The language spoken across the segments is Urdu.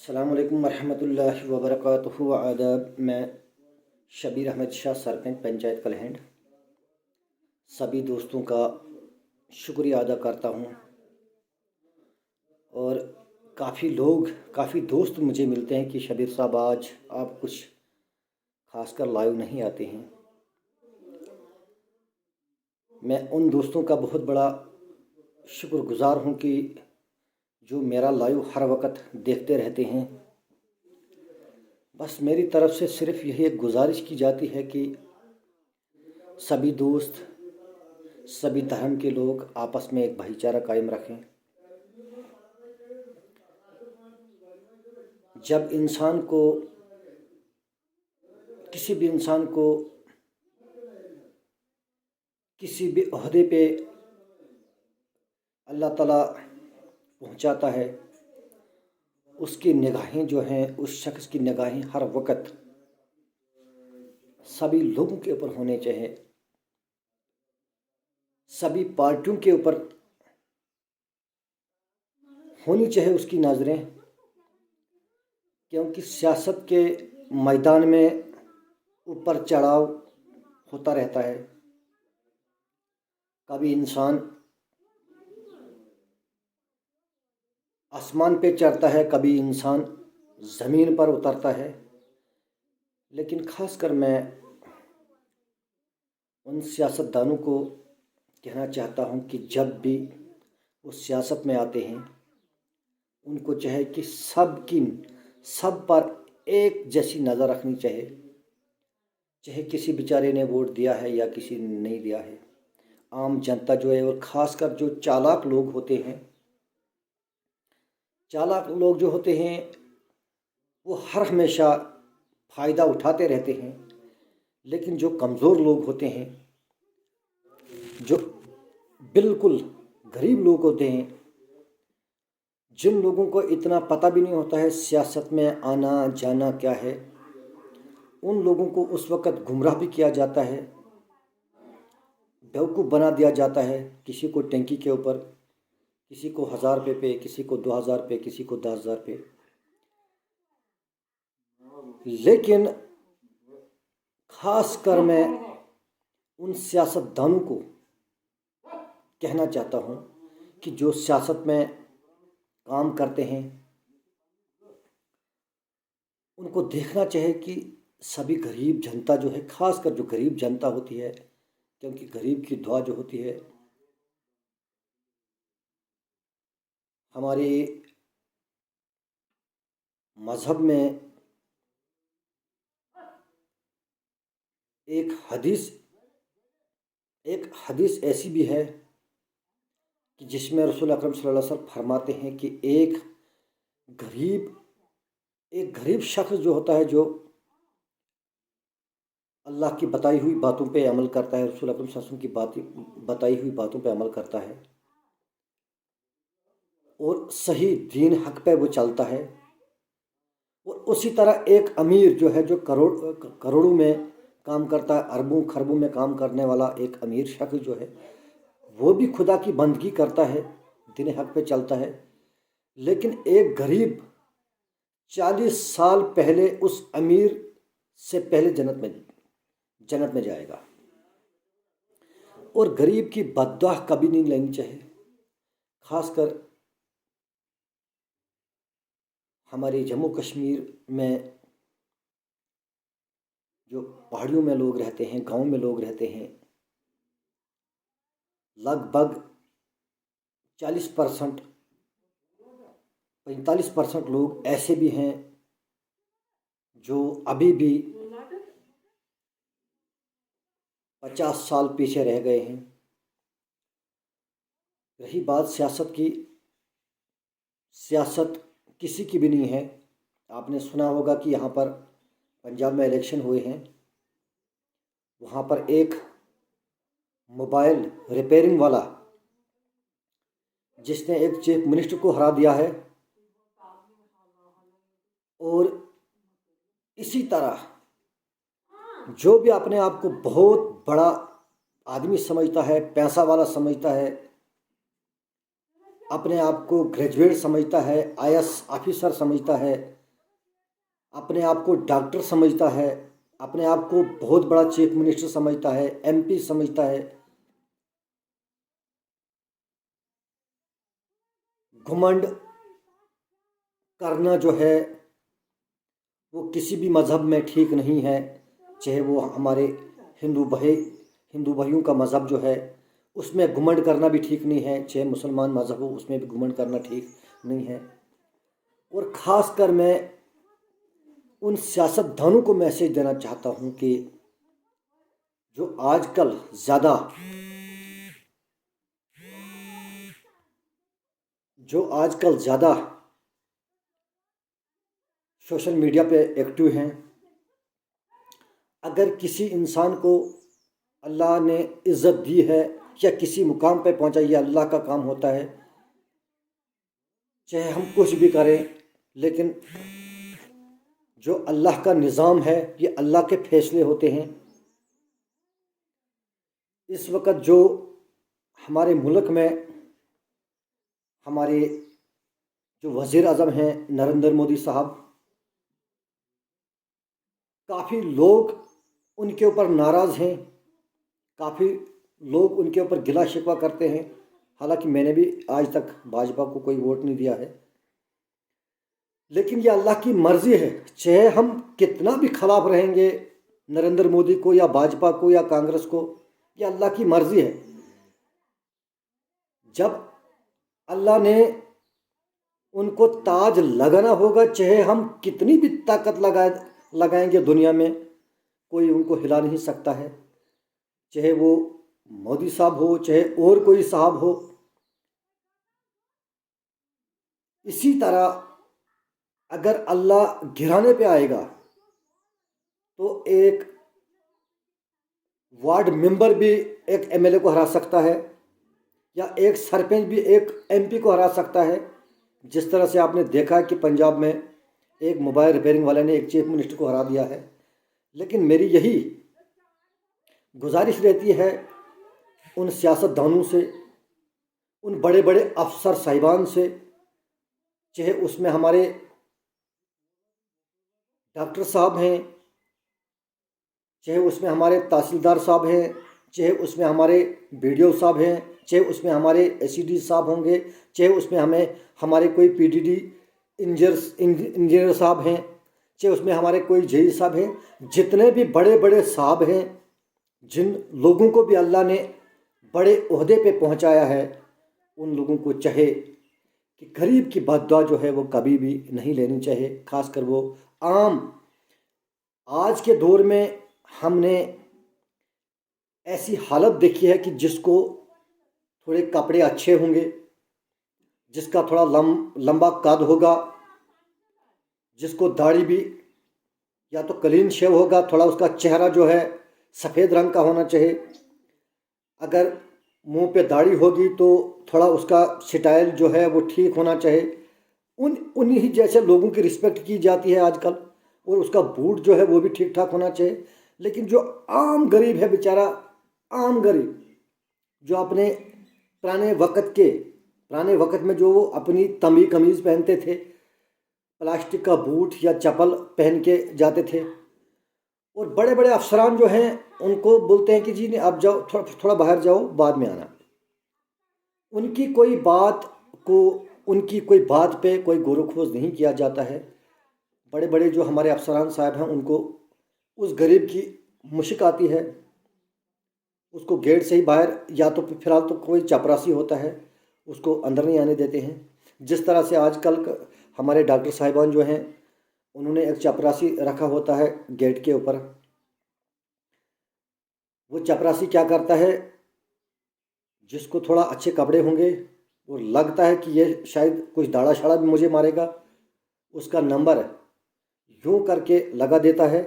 السلام علیکم ورحمۃ اللہ وبرکاتہ آداب۔ میں شبیر احمد شاہ، سرپنچ پنچایت کلہنڈ، سبھی دوستوں کا شکریہ ادا کرتا ہوں۔ اور کافی دوست مجھے ملتے ہیں کہ شبیر صاحب آج آپ کچھ خاص کر لائیو نہیں آتے ہیں۔ میں ان دوستوں کا بہت بڑا شکر گزار ہوں کہ جو میرا لائیو ہر وقت دیکھتے رہتے ہیں۔ بس میری طرف سے صرف یہی ایک گزارش کی جاتی ہے کہ سبھی دوست، سبھی دھرم کے لوگ آپس میں ایک بھائی چارہ قائم رکھیں۔ جب کسی بھی انسان کو کسی بھی عہدے پہ اللہ تعالیٰ پہنچاتا ہے، اس کی نگاہیں جو ہیں، اس شخص کی نگاہیں ہر وقت سبھی لوگوں کے اوپر ہونے چاہیے، سبھی پارٹیوں کے اوپر ہونی چاہیے اس کی نظریں، کیونکہ سیاست کے میدان میں اوپر چڑھاؤ ہوتا رہتا ہے۔ کبھی انسان آسمان پہ چڑھتا ہے، کبھی انسان زمین پر اترتا ہے، لیکن خاص کر میں ان سیاستدانوں کو کہنا چاہتا ہوں کہ جب بھی وہ سیاست میں آتے ہیں، ان کو چاہے کہ سب پر ایک جیسی نظر رکھنی چاہیے، چاہے کسی بیچارے نے ووٹ دیا ہے یا کسی نے نہیں دیا ہے۔ عام جنتا جو ہے، اور خاص کر جو چالاک لوگ ہوتے ہیں، وہ ہر ہمیشہ فائدہ اٹھاتے رہتے ہیں، لیکن جو کمزور لوگ ہوتے ہیں، جو بالکل غریب لوگ ہوتے ہیں، جن لوگوں کو اتنا پتہ بھی نہیں ہوتا ہے سیاست میں آنا جانا کیا ہے، ان لوگوں کو اس وقت گمراہ بھی کیا جاتا ہے، بیوقوف بنا دیا جاتا ہے۔ کسی کو ٹینکی کے اوپر، کسی کو 1000 روپے پہ، کسی کو 2000 پہ، کسی کو 10,000 پہ۔ لیکن خاص کر میں ان سیاستدانوں کو کہنا چاہتا ہوں کہ جو سیاست میں کام کرتے ہیں، ان کو دیکھنا چاہیے کہ سبھی غریب جنتا جو ہے، خاص کر جو غریب جنتا ہوتی ہے، کیونکہ غریب کی دعا جو ہوتی ہے، ہمارے مذہب میں ایک حدیث ایسی بھی ہے کہ جس میں رسول اکرم صلی اللہ علیہ وسلم فرماتے ہیں کہ ایک غریب شخص جو ہوتا ہے، جو اللہ کی بتائی ہوئی باتوں پہ عمل کرتا ہے، رسول اکرم صلی اللہ علیہ وسلم کی بتائی ہوئی باتوں پہ عمل کرتا ہے، اور صحیح دین حق پہ وہ چلتا ہے، اور اسی طرح ایک امیر جو ہے، جو کروڑوں میں کام کرتا ہے، اربوں خربوں میں کام کرنے والا ایک امیر شخص جو ہے، وہ بھی خدا کی بندگی کرتا ہے، دین حق پہ چلتا ہے، لیکن ایک غریب 40 سال پہلے اس امیر سے پہلے جنت میں جائے گا۔ اور غریب کی بد دعا کبھی نہیں لینی چاہیے، خاص کر ہمارے جموں کشمیر میں جو پہاڑیوں میں لوگ رہتے ہیں، گاؤں میں لوگ رہتے ہیں، لگ بھگ 45% لوگ ایسے بھی ہیں جو ابھی بھی 50 سال پیچھے رہ گئے ہیں۔ رہی بات سیاست کی، سیاست کسی کی بھی نہیں ہے۔ آپ نے سنا ہوگا کہ یہاں پر پنجاب میں الیکشن ہوئے ہیں، وہاں پر ایک موبائل ریپیئرنگ والا جس نے ایک چیف منسٹر کو ہرا دیا ہے، اور اسی طرح جو بھی اپنے آپ کو بہت بڑا آدمی سمجھتا ہے، پیسہ والا سمجھتا ہے، اپنے آپ کو گریجویٹ سمجھتا ہے، IAS آفیسر سمجھتا ہے، اپنے آپ کو ڈاکٹر سمجھتا ہے، اپنے آپ کو بہت بڑا چیف منسٹر سمجھتا ہے، MP سمجھتا ہے، گھمنڈ کرنا جو ہے وہ کسی بھی مذہب میں ٹھیک نہیں ہے، چاہے وہ ہمارے ہندو بھائیوں کا مذہب جو ہے اس میں گھمنڈ کرنا بھی ٹھیک نہیں ہے، چاہے مسلمان مذہب ہو اس میں بھی گھمنڈ کرنا ٹھیک نہیں ہے۔ اور خاص کر میں ان سیاست دانوں کو میسیج دینا چاہتا ہوں کہ جو آج کل زیادہ سوشل میڈیا پہ ایکٹیو ہیں، اگر کسی انسان کو اللہ نے عزت دی ہے یا کسی مقام پہ پہنچا، یہ اللہ کا کام ہوتا ہے، چاہے ہم کچھ بھی کریں، لیکن جو اللہ کا نظام ہے یہ اللہ کے فیصلے ہوتے ہیں۔ اس وقت جو ہمارے ملک میں ہمارے جو وزیر اعظم ہیں نریندر مودی صاحب، کافی لوگ ان کے اوپر ناراض ہیں، کافی لوگ ان کے اوپر گلا شکوہ کرتے ہیں، حالانکہ میں نے بھی آج تک بھاجپا کو کوئی ووٹ نہیں دیا ہے، لیکن یہ اللہ کی مرضی ہے، چاہے ہم کتنا بھی خلاف رہیں گے نریندر مودی کو یا بھاجپا کو یا کانگریس کو، یہ اللہ کی مرضی ہے۔ جب اللہ نے ان کو تاج لگانا ہوگا، چاہے ہم کتنی بھی طاقت لگائیں گے دنیا میں، کوئی ان کو ہلا نہیں سکتا ہے، چاہے وہ مودی صاحب ہو چاہے اور کوئی صاحب ہو۔ اسی طرح اگر اللہ گرانے پہ آئے گا تو ایک وارڈ ممبر بھی ایک MLA کو ہرا سکتا ہے، یا ایک سرپنچ بھی ایک MP کو ہرا سکتا ہے، جس طرح سے آپ نے دیکھا کہ پنجاب میں ایک موبائل ریپیئرنگ والے نے ایک چیف منسٹر کو ہرا دیا ہے۔ لیکن میری یہی گزارش رہتی ہے ان سیاست دانوں سے، ان بڑے بڑے افسر صاحبان سے، چاہے اس میں ہمارے ڈاکٹر صاحب ہیں، چاہے اس میں ہمارے تحصیلدار صاحب ہیں، چاہے اس میں ہمارے BDO صاحب ہیں، چاہے اس میں ہمارے SED صاحب ہوں گے، چاہے اس میں ہمارے کوئی PDD انجینئر صاحب ہیں، چاہے اس میں ہمارے کوئی JE صاحب ہیں، جتنے بھی بڑے بڑے صاحب ہیں، جن لوگوں کو بھی اللہ نے بڑے عہدے پہ پہنچایا ہے، ان لوگوں کو چاہے کہ غریب کی بد دعا جو ہے وہ کبھی بھی نہیں لینی چاہیے، خاص کر وہ عام آج کے دور میں ہم نے ایسی حالت دیکھی ہے کہ جس کو تھوڑے کپڑے اچھے ہوں گے، جس کا تھوڑا لمبا قد ہوگا، جس کو داڑھی بھی یا تو کلین شیو ہوگا، تھوڑا اس کا چہرہ جو ہے سفید رنگ کا ہونا چاہیے، اگر منہ پہ داڑھی ہوگی تو تھوڑا اس کا سٹائل جو ہے وہ ٹھیک ہونا چاہیے، انہی جیسے لوگوں کی رسپیکٹ کی جاتی ہے آج کل، اور اس کا بوٹ جو ہے وہ بھی ٹھیک ٹھاک ہونا چاہیے۔ لیکن جو عام غریب ہے بیچارہ، عام غریب جو اپنے پرانے وقت میں جو وہ اپنی تنبی قمیض پہنتے تھے، پلاسٹک کا بوٹ یا چپل پہن کے جاتے تھے، اور بڑے بڑے افسران جو ہیں ان کو بولتے ہیں کہ جی نہیں اب جاؤ، تھوڑا باہر جاؤ، بعد میں آنا، ان کی کوئی بات پہ کوئی غور و خوض نہیں کیا جاتا ہے۔ بڑے بڑے جو ہمارے افسران صاحب ہیں ان کو اس غریب کی مشک آتی ہے، اس کو گیٹ سے ہی باہر، یا تو فی الحال تو کوئی چپراسی ہوتا ہے اس کو اندر نہیں آنے دیتے ہیں، جس طرح سے آج کل ہمارے ڈاکٹر صاحبان جو ہیں انہوں نے ایک چپراسی رکھا ہوتا ہے گیٹ کے اوپر۔ وہ چپراسی کیا کرتا ہے، جس کو تھوڑا اچھے کپڑے ہوں گے اور لگتا ہے کہ یہ شاید کچھ داڑا شاڑا بھی مجھے مارے گا، اس کا نمبر یوں کر کے لگا دیتا ہے،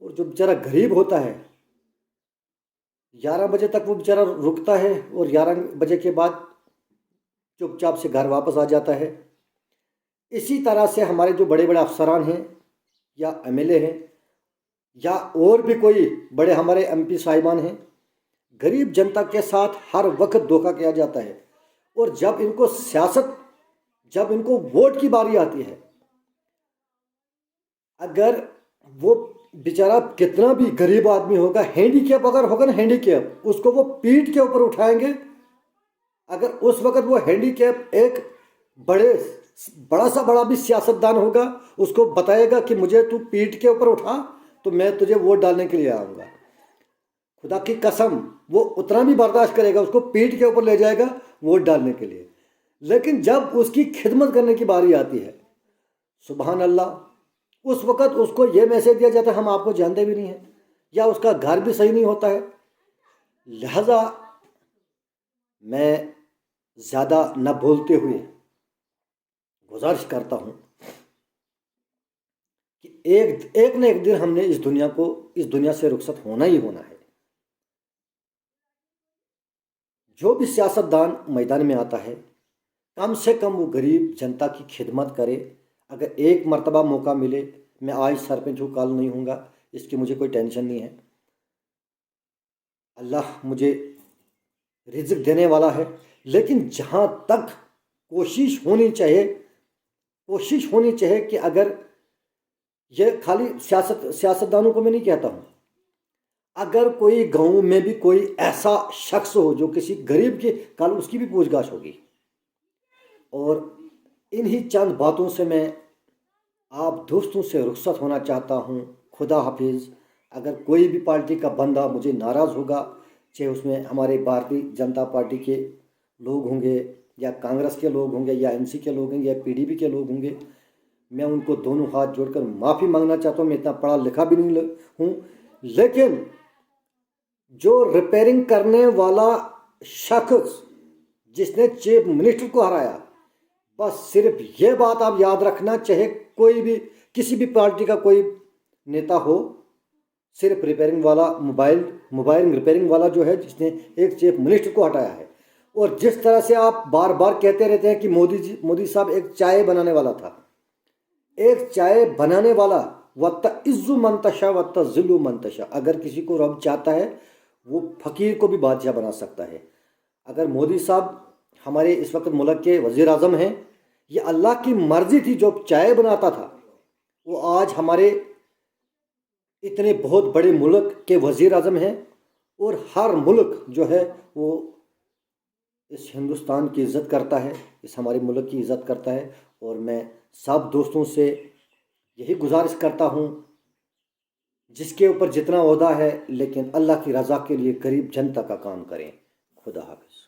اور جو بیچارہ غریب ہوتا ہے 11 بجے تک وہ بیچارہ رکتا ہے، اور 11 بجے کے بعد چپ چاپ سے گھر واپس آ جاتا ہے۔ اسی طرح سے ہمارے جو بڑے بڑے افسران ہیں یا MLA ہیں یا اور بھی کوئی بڑے ہمارے MP صاحبان ہیں، غریب جنتا کے ساتھ ہر وقت دھوکہ کیا جاتا ہے، اور جب ان کو ووٹ کی باری آتی ہے، اگر وہ بیچارہ کتنا بھی غریب آدمی ہوگا، ہینڈی کیپ اگر ہوگا نا، ہینڈی کیپ، اس کو وہ پیٹھ کے اوپر اٹھائیں گے۔ اگر اس وقت وہ ہینڈی کیپ ایک بڑا بھی سیاستدان ہوگا، اس کو بتائے گا کہ مجھے تو پیٹھ کے اوپر اٹھا تو میں تجھے ووٹ ڈالنے کے لیے آؤں گا، خدا کی قسم وہ اتنا بھی برداشت کرے گا، اس کو پیٹھ کے اوپر لے جائے گا ووٹ ڈالنے کے لیے۔ لیکن جب اس کی خدمت کرنے کی باری آتی ہے، سبحان اللہ، اس وقت اس کو یہ میسج دیا جاتا ہے ہم آپ کو جانتے بھی نہیں ہیں، یا اس کا گھر بھی صحیح نہیں ہوتا ہے۔ لہذا میں زیادہ نہ بولتے ہوئے گزارش کرتا ہوں کہ ایک نہ ایک دن ہم نے اس دنیا سے رخصت ہونا ہی ہونا ہے۔ جو بھی سیاستدان میدان میں آتا ہے، کم سے کم وہ غریب جنتا کی خدمت کرے۔ اگر ایک مرتبہ موقع ملے، میں آج سرپنچ ہوں، کل نہیں ہوں گا، اس کی مجھے کوئی ٹینشن نہیں ہے۔ اللہ مجھے رزق دینے والا ہے، لیکن جہاں تک کوشش ہونی چاہیے کہ اگر یہ خالی سیاستدانوں کو میں نہیں کہتا ہوں، اگر کوئی گاؤں میں بھی کوئی ایسا شخص ہو جو کسی غریب کی، کل اس کی بھی پوچھ گاچھ ہوگی۔ اور انہی چند باتوں سے میں آپ دوستوں سے رخصت ہونا چاہتا ہوں۔ خدا حافظ۔ اگر کوئی بھی پارٹی کا بندہ مجھے ناراض ہوگا، چاہے اس میں ہمارے بھارتی جنتا پارٹی کے لوگ ہوں گے، یا کانگریس کے لوگ ہوں گے، یا این سی کے لوگ ہوں گے، یا پی ڈی پی کے لوگ ہوں گے، میں ان کو دونوں ہاتھ جوڑ کر معافی مانگنا چاہتا ہوں۔ میں اتنا پڑھا لکھا بھی نہیں ہوں، لیکن جو ریپیئرنگ کرنے والا شخص جس نے چیف منسٹر کو ہرایا، بس صرف یہ بات آپ یاد رکھنا، چاہے کوئی بھی کسی بھی پارٹی کا کوئی نیتا ہو، صرف ریپیئرنگ والا موبائل ریپیئرنگ والا جو ہے، جس نے ایک چیف منسٹر کو ہٹایا ہے۔ اور جس طرح سے آپ بار بار کہتے رہتے ہیں کہ مودی صاحب ایک چائے بنانے والا تھا، ایک چائے بنانے والا، وَتَعِزُّ مَن تَشَاءُ وَتَذِلُّ مَن تَشَاءُ، اگر کسی کو رب چاہتا ہے وہ فقیر کو بھی بادشاہ بنا سکتا ہے۔ اگر مودی صاحب ہمارے اس وقت ملک کے وزیر اعظم ہیں، یہ اللہ کی مرضی تھی، جو چائے بناتا تھا وہ آج ہمارے اتنے بہت بڑے ملک کے وزیر اعظم ہیں، اور ہر ملک جو ہے وہ اس ہندوستان کی عزت کرتا ہے، اس ہمارے ملک کی عزت کرتا ہے۔ اور میں سب دوستوں سے یہی گزارش کرتا ہوں، جس کے اوپر جتنا عہدہ ہے، لیکن اللہ کی رضا کے لیے غریب جنتا کا کام کریں۔ خدا حافظ۔